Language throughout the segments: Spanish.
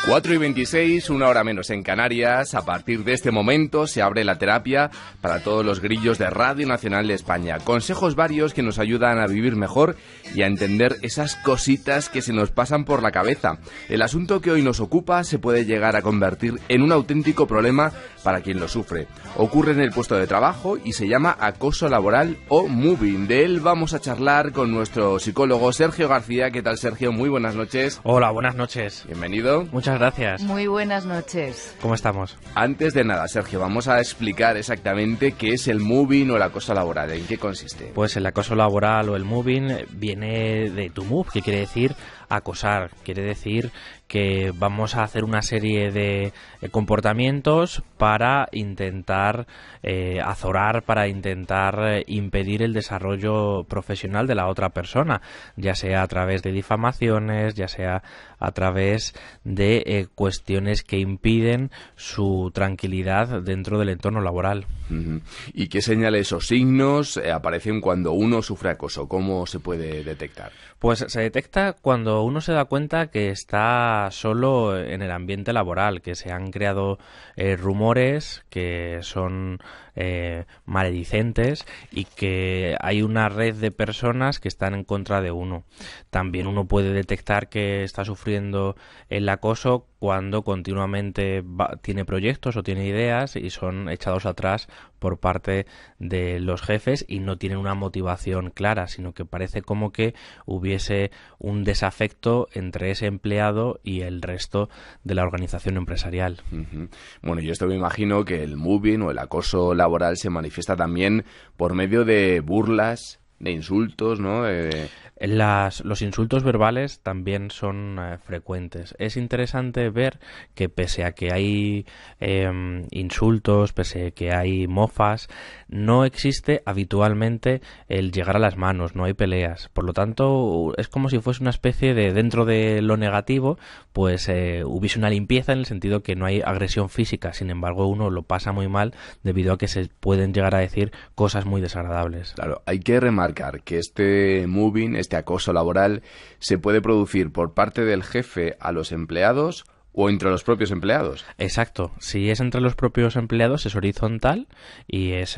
4:26, una hora menos en Canarias. A partir de este momento se abre la terapia para todos los grillos de Radio Nacional de España. Consejos varios que nos ayudan a vivir mejor y a entender esas cositas que se nos pasan por la cabeza. El asunto que hoy nos ocupa se puede llegar a convertir en un auténtico problema para quien lo sufre. Ocurre en el puesto de trabajo y se llama acoso laboral o mobbing. De él vamos a charlar con nuestro psicólogo Sergio García. ¿Qué tal, Sergio? Muy buenas noches. Hola, buenas noches. Bienvenido. Muchas gracias. Muy buenas noches. ¿Cómo estamos? Antes de nada, Sergio, vamos a explicar exactamente qué es el mobbing o el acoso laboral. ¿En qué consiste? Pues el acoso laboral o el mobbing viene de to move, que quiere decir acosar. Quiere decir que vamos a hacer una serie de comportamientos para intentar azorar, para intentar impedir el desarrollo profesional de la otra persona, ya sea a través de difamaciones, ya sea a través de cuestiones que impiden su tranquilidad dentro del entorno laboral. ¿Y qué señales o signos aparecen cuando uno sufre acoso? ¿Cómo se puede detectar? Pues se detecta cuando uno se da cuenta que está solo en el ambiente laboral, que se han creado rumores que son maledicentes y que hay una red de personas que están en contra de uno. También uno puede detectar que está sufriendo el acoso cuando continuamente tiene proyectos o tiene ideas y son echados atrás por parte de los jefes y no tienen una motivación clara, sino que parece como que hubiese un desafecto entre ese empleado y el resto de la organización empresarial. Bueno, yo esto me imagino que el mobbing o el acoso laboral se manifiesta también por medio de burlas, de insultos, ¿no? Los insultos verbales también son frecuentes. Es interesante ver que pese a que hay insultos, pese a que hay mofas, no existe habitualmente el llegar a las manos, no hay peleas. Por lo tanto, es como si fuese una especie de, dentro de lo negativo, pues hubiese una limpieza en el sentido que no hay agresión física. Sin embargo, uno lo pasa muy mal debido a que se pueden llegar a decir cosas muy desagradables. Claro, hay que remarcar que este mobbing, este acoso laboral, se puede producir por parte del jefe a los empleados o entre los propios empleados. Exacto. Si es entre los propios empleados es horizontal y es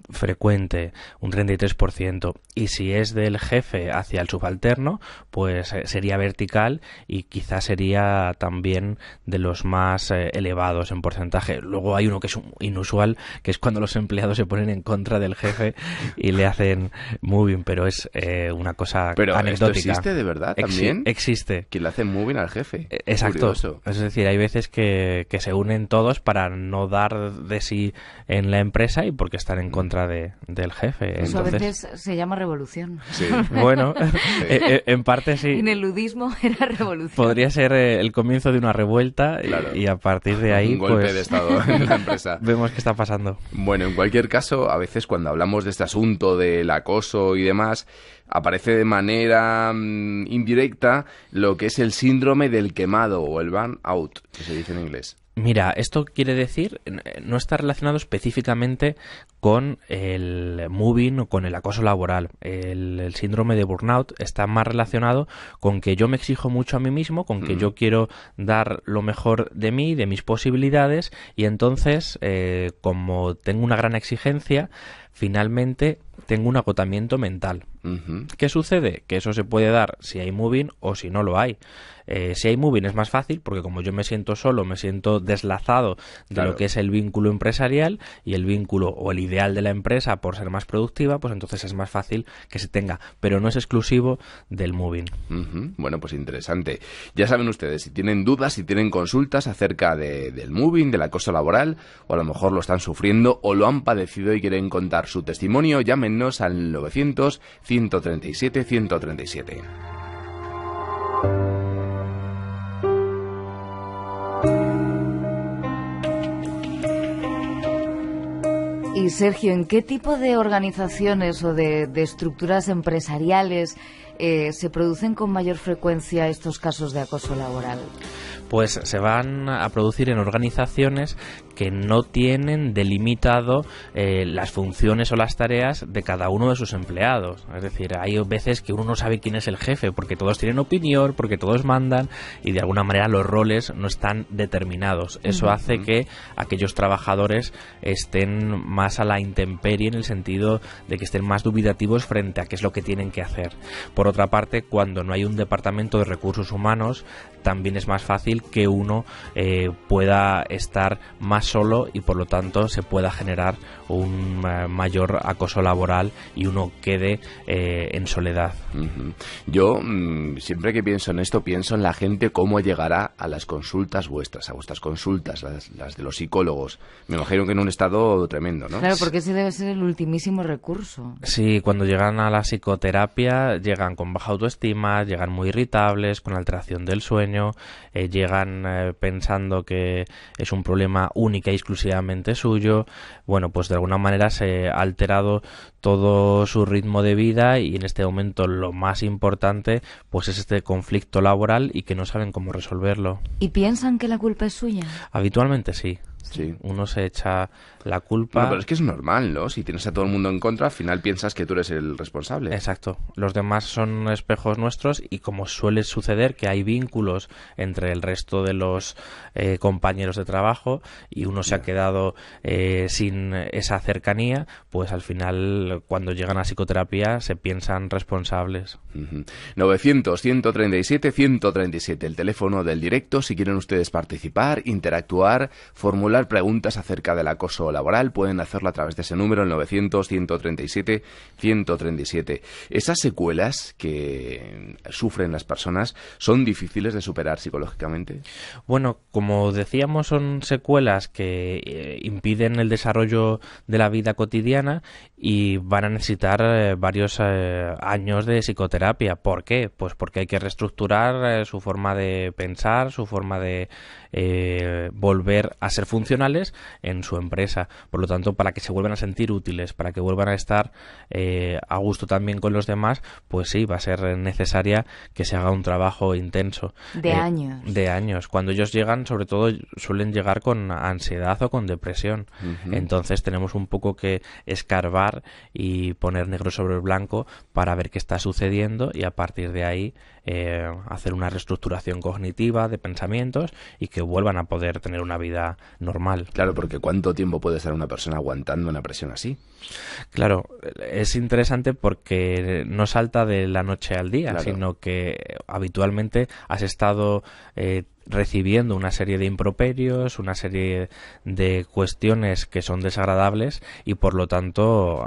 frecuente, un 33%, y si es del jefe hacia el subalterno, pues sería vertical y quizás sería también de los más elevados en porcentaje. Luego hay uno que es inusual, que es cuando los empleados se ponen en contra del jefe y le hacen mobbing, pero es una cosa pero anecdótica. ¿Esto existe de verdad también? Existe. Que le hacen mobbing al jefe. Exacto. Curioso. Es decir, hay veces que se unen todos para no dar de sí en la empresa y porque están en contra del jefe. Eso Entonces, a veces se llama revolución. Sí. Bueno, Sí. en parte sí. En el ludismo era revolución. Podría ser el comienzo de una revuelta. Claro. y a partir de ahí un golpe pues, de estado en la empresa. vemos qué está pasando. Bueno, en cualquier caso, a veces cuando hablamos de este asunto del acoso y demás, aparece de manera indirecta lo que es el síndrome del quemado o el burnout, que se dice en inglés. Mira, esto quiere decir, no está relacionado específicamente con el mobbing o con el acoso laboral. El síndrome de burnout está más relacionado con que yo me exijo mucho a mí mismo, con que yo quiero dar lo mejor de mí, de mis posibilidades, y entonces, como tengo una gran exigencia, finalmente tengo un agotamiento mental. ¿Qué sucede? Que eso se puede dar si hay mobbing o si no lo hay. Si hay mobbing es más fácil porque como yo me siento solo, me siento deslazado de Claro. lo que es el vínculo empresarial y el vínculo o el ideal de la empresa por ser más productiva, pues entonces es más fácil que se tenga, pero no es exclusivo del mobbing. Bueno, pues interesante. Ya saben ustedes, si tienen dudas, si tienen consultas acerca del mobbing, del acoso laboral, o a lo mejor lo están sufriendo o lo han padecido y quieren contar su testimonio, llámenos al 900-137-137. Y Sergio, ¿en qué tipo de organizaciones o de estructuras empresariales se producen con mayor frecuencia estos casos de acoso laboral? Pues se van a producir en organizaciones que no tienen delimitado las funciones o las tareas de cada uno de sus empleados. Es decir, hay veces que uno no sabe quién es el jefe, porque todos tienen opinión, porque todos mandan, y de alguna manera los roles no están determinados. Eso hace que aquellos trabajadores estén más a la intemperie, en el sentido de que estén más dubitativos frente a qué es lo que tienen que hacer. Por otra parte, cuando no hay un departamento de recursos humanos, también es más fácil que uno pueda estar más solo y por lo tanto se pueda generar un mayor acoso laboral y uno quede en soledad. Yo siempre que pienso en esto, pienso en la gente, cómo llegará a las consultas vuestras, a vuestras consultas, las de los psicólogos. Me imagino que en un estado tremendo, ¿no? Claro, porque ese debe ser el ultimísimo recurso. Sí, cuando llegan a la psicoterapia llegan con baja autoestima, llegan muy irritables, con alteración del sueño, llegan pensando que es un problema única y exclusivamente suyo. Bueno, pues de alguna manera se ha alterado todo su ritmo de vida y en este momento lo más importante pues es este conflicto laboral y que no saben cómo resolverlo. ¿Y piensan que la culpa es suya? Habitualmente sí. Sí. Uno se echa la culpa. Bueno, pero es que es normal, ¿no? Si tienes a todo el mundo en contra, al final piensas que tú eres el responsable. Exacto. Los demás son espejos nuestros y como suele suceder que hay vínculos entre el resto de los compañeros de trabajo y uno se ha quedado sin esa cercanía, pues al final cuando llegan a psicoterapia se piensan responsables. 900-137-137, el teléfono del directo. Si quieren ustedes participar, interactuar, formular preguntas acerca del acoso laboral, pueden hacerlo a través de ese número, el 900-137-137. Esas secuelas que sufren las personas son difíciles de superar psicológicamente. Bueno, como decíamos, son secuelas que impiden el desarrollo de la vida cotidiana y van a necesitar varios años de psicoterapia. ¿Por qué? Pues porque hay que reestructurar su forma de pensar, su forma de volver a ser funcionales en su empresa. Por lo tanto, para que se vuelvan a sentir útiles, para que vuelvan a estar a gusto también con los demás, pues sí, va a ser necesaria que se haga un trabajo intenso. De años. De años. Cuando ellos llegan, sobre todo, suelen llegar con ansiedad o con depresión. Entonces tenemos un poco que escarbar y poner negro sobre blanco para ver qué está sucediendo y a partir de ahí hacer una reestructuración cognitiva de pensamientos y que vuelvan a poder tener una vida normal. Claro, porque ¿cuánto tiempo puede estar una persona aguantando una presión así? Claro, es interesante porque no salta de la noche al día, claro, sino que habitualmente has estado recibiendo una serie de improperios, una serie de cuestiones que son desagradables y por lo tanto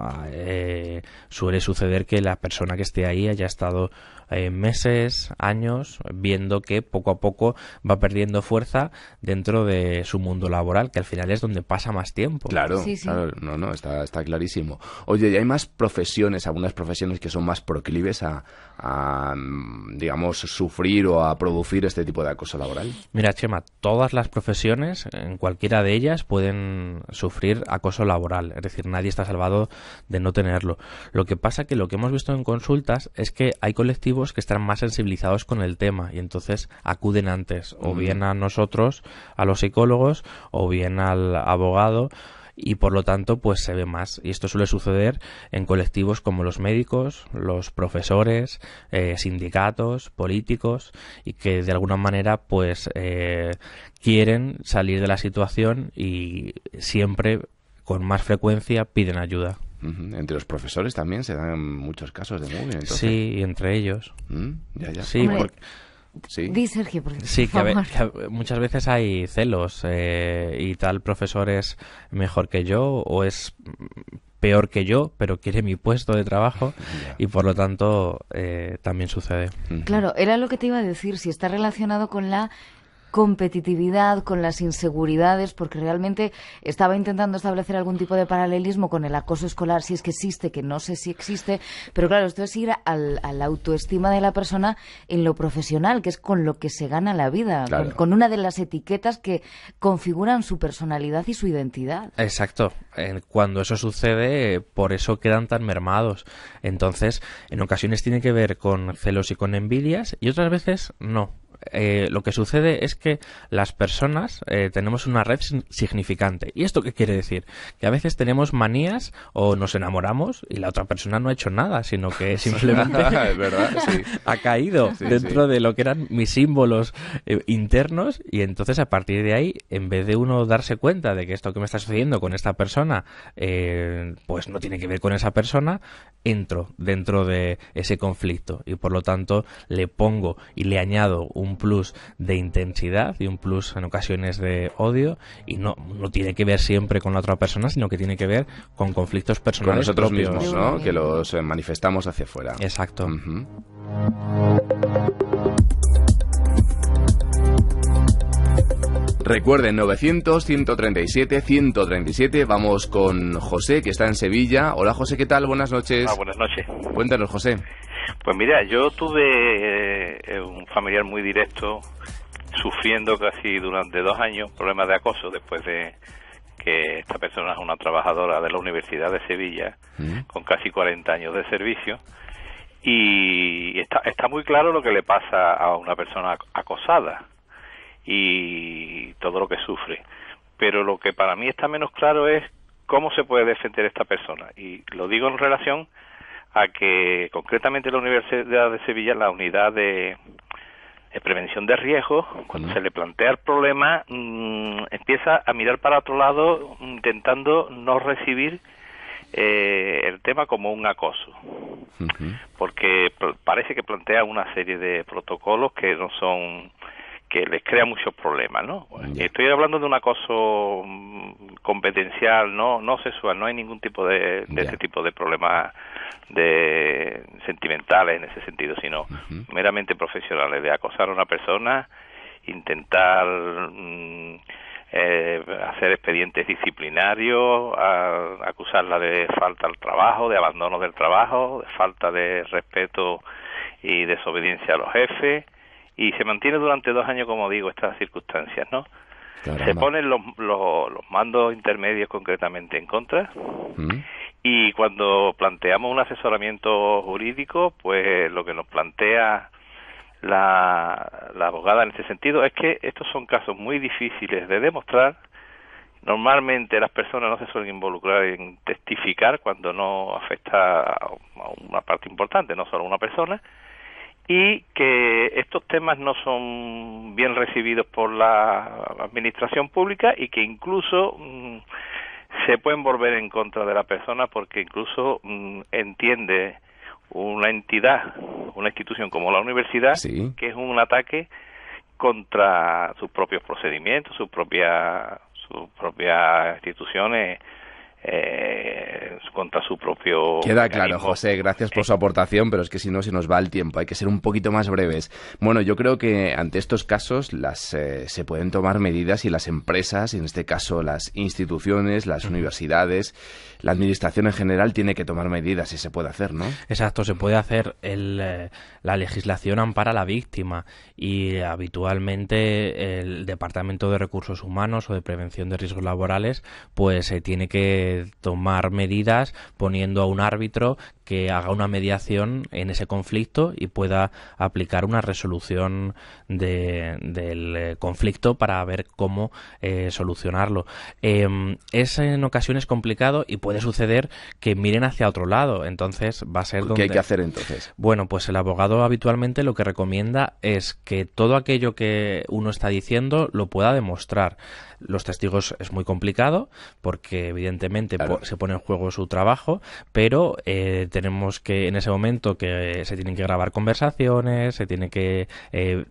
suele suceder que la persona que esté ahí haya estado meses, años, viendo que poco a poco va perdiendo fuerza dentro de su mundo laboral, que al final es donde pasa más tiempo. Claro, sí, sí. Claro, no, está clarísimo. Oye, ¿y hay más profesiones, algunas profesiones que son más proclives a digamos, sufrir o a producir este tipo de acoso laboral? Mira, Chema, todas las profesiones, en cualquiera de ellas, pueden sufrir acoso laboral. Es decir, nadie está salvado de no tenerlo. Lo que pasa que lo que hemos visto en consultas es que hay colectivos que están más sensibilizados con el tema y entonces acuden antes, o bien a nosotros, a los psicólogos, o bien al abogado, y por lo tanto pues se ve más, y esto suele suceder en colectivos como los médicos, los profesores, sindicatos, políticos, y que de alguna manera pues quieren salir de la situación y siempre con más frecuencia piden ayuda. Entre los profesores también se dan muchos casos de mobbing, entonces. Sí, entre ellos. Ya. Sí, porque sí. Di, Sergio, por sí, favor. que muchas veces hay celos y tal profesor es mejor que yo o es peor que yo, pero quiere mi puesto de trabajo y por lo tanto también sucede. Claro, era lo que te iba a decir, si está relacionado con la competitividad, con las inseguridades, porque realmente estaba intentando establecer algún tipo de paralelismo con el acoso escolar, si es que existe, que no sé si existe, pero claro, esto es ir a la autoestima de la persona en lo profesional, que es con lo que se gana la vida, claro, con una de las etiquetas que configuran su personalidad y su identidad. Exacto. Cuando eso sucede, por eso quedan tan mermados. Entonces, en ocasiones tiene que ver con celos y con envidias y otras veces no. Lo que sucede es que las personas tenemos una red significante. ¿Y esto qué quiere decir? Que a veces tenemos manías o nos enamoramos y la otra persona no ha hecho nada, sino que simplemente Es verdad, sí. ha caído dentro de lo que eran mis símbolos internos, y entonces a partir de ahí, en vez de uno darse cuenta de que esto que me está sucediendo con esta persona pues no tiene que ver con esa persona, entro dentro de ese conflicto y por lo tanto le pongo y le añado un plus de intensidad y un plus en ocasiones de odio, y no tiene que ver siempre con la otra persona, sino que tiene que ver con conflictos Con personales nosotros propios. mismos, ¿no? Que los manifestamos hacia afuera. Exacto. Ujú. Recuerden, 900-137-137. Vamos con José, que está en Sevilla. Hola, José, ¿qué tal? Buenas noches. Buenas noches. Cuéntanos, José. Pues mira, yo tuve un familiar muy directo sufriendo casi durante 2 años problemas de acoso después de que esta persona es una trabajadora de la Universidad de Sevilla con casi 40 años de servicio, y está muy claro lo que le pasa a una persona acosada y todo lo que sufre, pero lo que para mí está menos claro es cómo se puede defender esta persona, y lo digo en relación a que concretamente la Universidad de Sevilla, la unidad de prevención de riesgos, cuando se le plantea el problema, empieza a mirar para otro lado, intentando no recibir el tema como un acoso, porque parece que plantea una serie de protocolos que no son, que les crea muchos problemas, ¿no? Estoy hablando de un acoso competencial, no sexual, no hay ningún tipo de ese tipo de problemas de sentimentales en ese sentido, sino meramente profesionales, de acosar a una persona, intentar hacer expedientes disciplinarios, acusarla de falta al trabajo, de abandono del trabajo, de falta de respeto y desobediencia a los jefes, y se mantiene durante 2 años, como digo, estas circunstancias, ¿no? Caramba. Se ponen los mandos intermedios concretamente en contra, y cuando planteamos un asesoramiento jurídico, pues lo que nos plantea la abogada en este sentido es que estos son casos muy difíciles de demostrar. Normalmente las personas no se suelen involucrar en testificar cuando no afecta a una parte importante, no solo a una persona, y que estos temas no son bien recibidos por la administración pública, y que incluso se pueden volver en contra de la persona, porque incluso entiende una entidad, una institución como la universidad, que es un ataque contra sus propios procedimientos, sus propias instituciones, contra su propio Queda claro, José, gracias por su aportación, pero es que si no se nos va el tiempo, hay que ser un poquito más breves. Bueno, yo creo que ante estos casos se pueden tomar medidas, y las empresas, en este caso las instituciones, las universidades, la administración en general tiene que tomar medidas, y se puede hacer, ¿no? Exacto, se puede hacer. La legislación ampara a la víctima, y habitualmente el Departamento de Recursos Humanos o de Prevención de Riesgos Laborales pues tiene que tomar medidas poniendo a un árbitro que haga una mediación en ese conflicto y pueda aplicar una resolución del conflicto para ver cómo solucionarlo. Es en ocasiones complicado y puede suceder que miren hacia otro lado, entonces va a ser donde... ¿Qué hay que hacer entonces? Bueno, pues el abogado habitualmente lo que recomienda es que todo aquello que uno está diciendo lo pueda demostrar. Los testigos es muy complicado porque evidentemente se pone en juego su trabajo, pero tenemos que en ese momento que se tienen que grabar conversaciones, se tiene que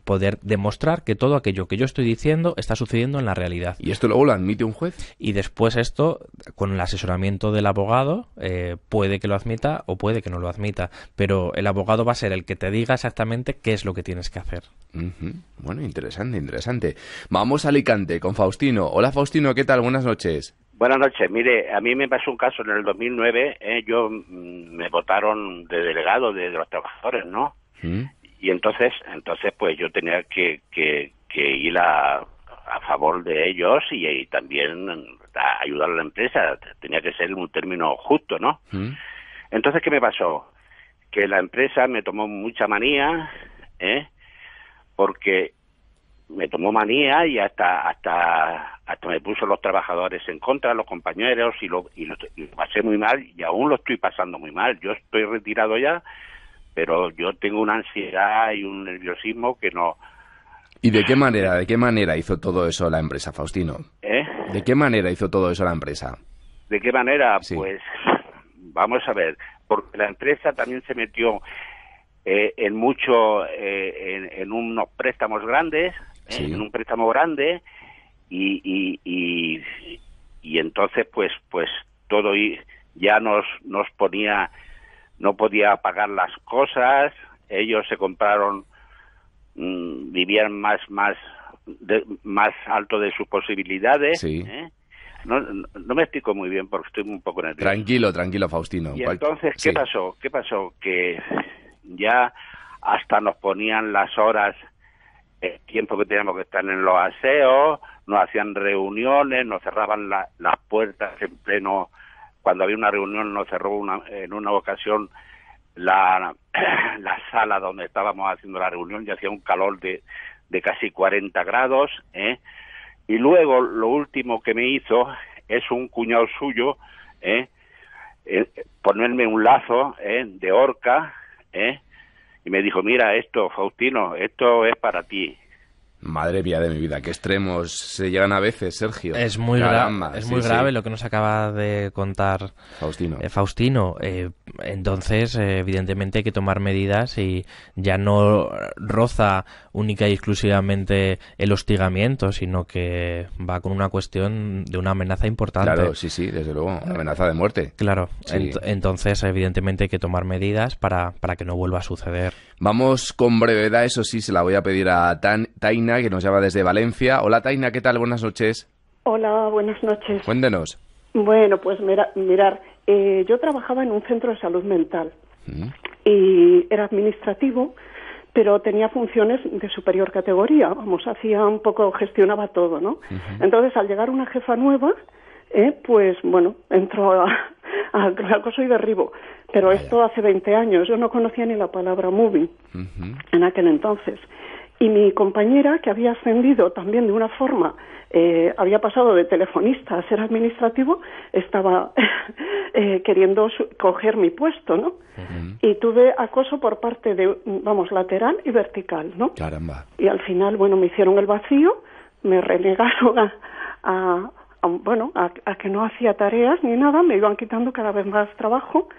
poder demostrar que todo aquello que yo estoy diciendo está sucediendo en la realidad. ¿Y esto luego lo admite un juez? Y después esto, con el asesoramiento del abogado, puede que lo admita o puede que no lo admita, pero el abogado va a ser el que te diga exactamente qué es lo que tienes que hacer. Bueno, interesante. Vamos a Alicante con Faustino. Hola, Faustino, ¿qué tal? Buenas noches. Buenas noches. Mire, a mí me pasó un caso en el 2009. Me votaron de delegado de los trabajadores, ¿no? Y entonces pues yo tenía que ir a favor de ellos y también a ayudar a la empresa. Tenía que ser un término justo, ¿no? Entonces, ¿qué me pasó? Que la empresa me tomó mucha manía, porque me tomó manía y hasta me puso los trabajadores en contra, los compañeros, y lo pasé muy mal, y aún lo estoy pasando muy mal. Yo estoy retirado ya, pero yo tengo una ansiedad y un nerviosismo que no... ¿Y de qué manera hizo todo eso la empresa, Faustino? ¿De qué manera hizo todo eso la empresa? ¿De qué manera? Sí. Pues vamos a ver, porque la empresa también se metió en unos préstamos grandes, sí, en un préstamo grande, y entonces pues todo ya nos ponía, no podía pagar las cosas, ellos se compraron, vivían más alto de sus posibilidades. Sí. No me explico muy bien porque estoy un poco nervioso. Tranquilo, Faustino. Y entonces, sí. ¿Qué pasó? Que ya hasta nos ponían las horas, el tiempo que teníamos que estar en los aseos, nos hacían reuniones, nos cerraban las puertas en pleno... Cuando había una reunión nos cerró en una ocasión la sala donde estábamos haciendo la reunión, y hacía un calor de casi 40 grados, Y luego lo último que me hizo es un cuñado suyo, ponerme un lazo de horca, y me dijo, mira esto, Faustino, esto es para ti. Madre mía de mi vida, qué extremos se llegan a veces, Sergio. Es muy grave lo que nos acaba de contar Faustino. Entonces, evidentemente hay que tomar medidas, y ya no roza única y exclusivamente el hostigamiento, sino que va con una cuestión de una amenaza importante. Claro, sí, desde luego, amenaza de muerte. Claro, sí. Entonces evidentemente hay que tomar medidas para que no vuelva a suceder. Vamos con brevedad, eso sí, se la voy a pedir a Taina, que nos llama desde Valencia. Hola, Taina, ¿qué tal? Buenas noches. Hola, buenas noches. Cuéntenos. Bueno, pues mirar, yo trabajaba en un centro de salud mental y era administrativo, pero tenía funciones de superior categoría, hacía un poco, gestionaba todo, ¿no? Entonces, al llegar una jefa nueva, pues bueno, entró a acoso y derribo. Pero esto hace 20 años, yo no conocía ni la palabra moving en aquel entonces. Y mi compañera, que había ascendido también de una forma, había pasado de telefonista a ser administrativo, estaba queriendo coger mi puesto, ¿no? Y tuve acoso por parte de, lateral y vertical, ¿no? Caramba. Y al final, bueno, me hicieron el vacío, me relegaron a que no hacía tareas ni nada, me iban quitando cada vez más trabajo.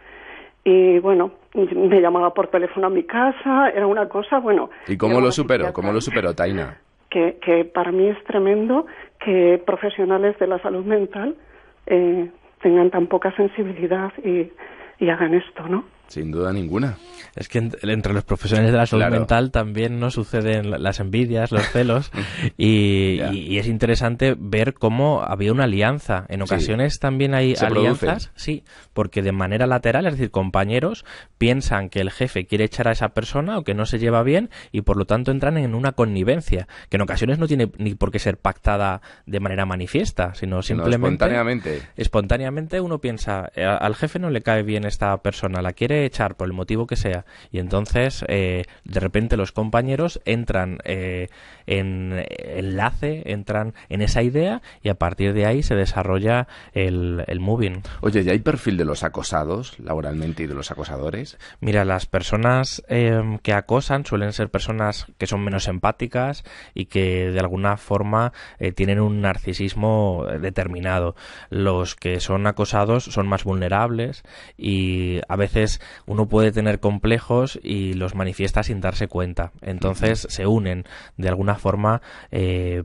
Y bueno, me llamaba por teléfono a mi casa, era una cosa, bueno... ¿Y cómo lo superó? ¿Cómo lo superó, Taina? Que para mí es tremendo que profesionales de la salud mental tengan tan poca sensibilidad y hagan esto, ¿no? Sin duda ninguna. Es que entre los profesionales de la salud mental también nos suceden las envidias, los celos, y es interesante ver cómo había una alianza. En ocasiones también hay alianzas, sí, porque de manera lateral, es decir, compañeros piensan que el jefe quiere echar a esa persona o que no se lleva bien, y por lo tanto entran en una connivencia, que en ocasiones no tiene ni por qué ser pactada de manera manifiesta, sino simplemente... Espontáneamente uno piensa, al jefe no le cae bien esta persona, la quiere echar por el motivo que sea, y entonces de repente los compañeros entran en enlace, entran en esa idea, y a partir de ahí se desarrolla el moving. Oye, ¿y hay perfil de los acosados laboralmente y de los acosadores? Mira, las personas que acosan suelen ser personas que son menos empáticas y que de alguna forma tienen un narcisismo determinado. Los que son acosados son más vulnerables, y a veces uno puede tener complejos y los manifiesta sin darse cuenta. Entonces se unen de alguna forma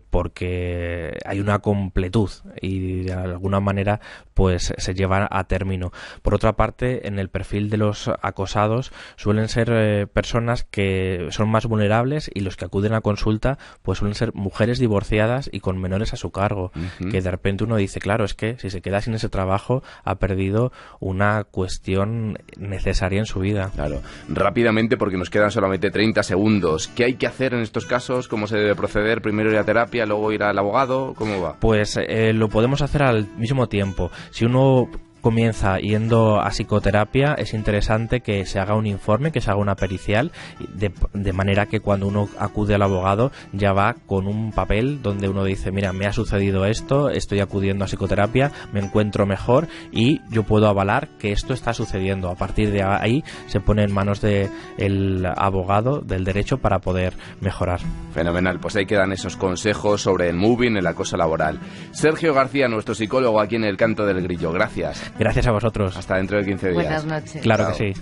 porque hay una completud, y de alguna manera pues se llevan a término. Por otra parte, en el perfil de los acosados suelen ser personas que son más vulnerables, y los que acuden a consulta pues suelen ser mujeres divorciadas y con menores a su cargo, que de repente uno dice, claro, es que si se queda sin ese trabajo ha perdido una cuestión necesaria en su vida. Claro. Rápidamente, porque nos quedan solamente 30 segundos. ¿Qué hay que hacer en estos casos? ¿Cómo se debe proceder? ¿Primero ir a terapia, luego ir al abogado? ¿Cómo va? Pues lo podemos hacer al mismo tiempo. Si uno comienza yendo a psicoterapia, es interesante que se haga un informe, que se haga una pericial, de manera que cuando uno acude al abogado ya va con un papel donde uno dice, mira, me ha sucedido esto, estoy acudiendo a psicoterapia, me encuentro mejor y yo puedo avalar que esto está sucediendo. A partir de ahí se pone en manos del abogado del derecho para poder mejorar. Fenomenal, pues ahí quedan esos consejos sobre el moving, el acoso laboral. Sergio García, nuestro psicólogo aquí en El Canto del Grillo, gracias. Gracias a vosotros. Hasta dentro de 15 días. Buenas noches. Claro Chao. que sí.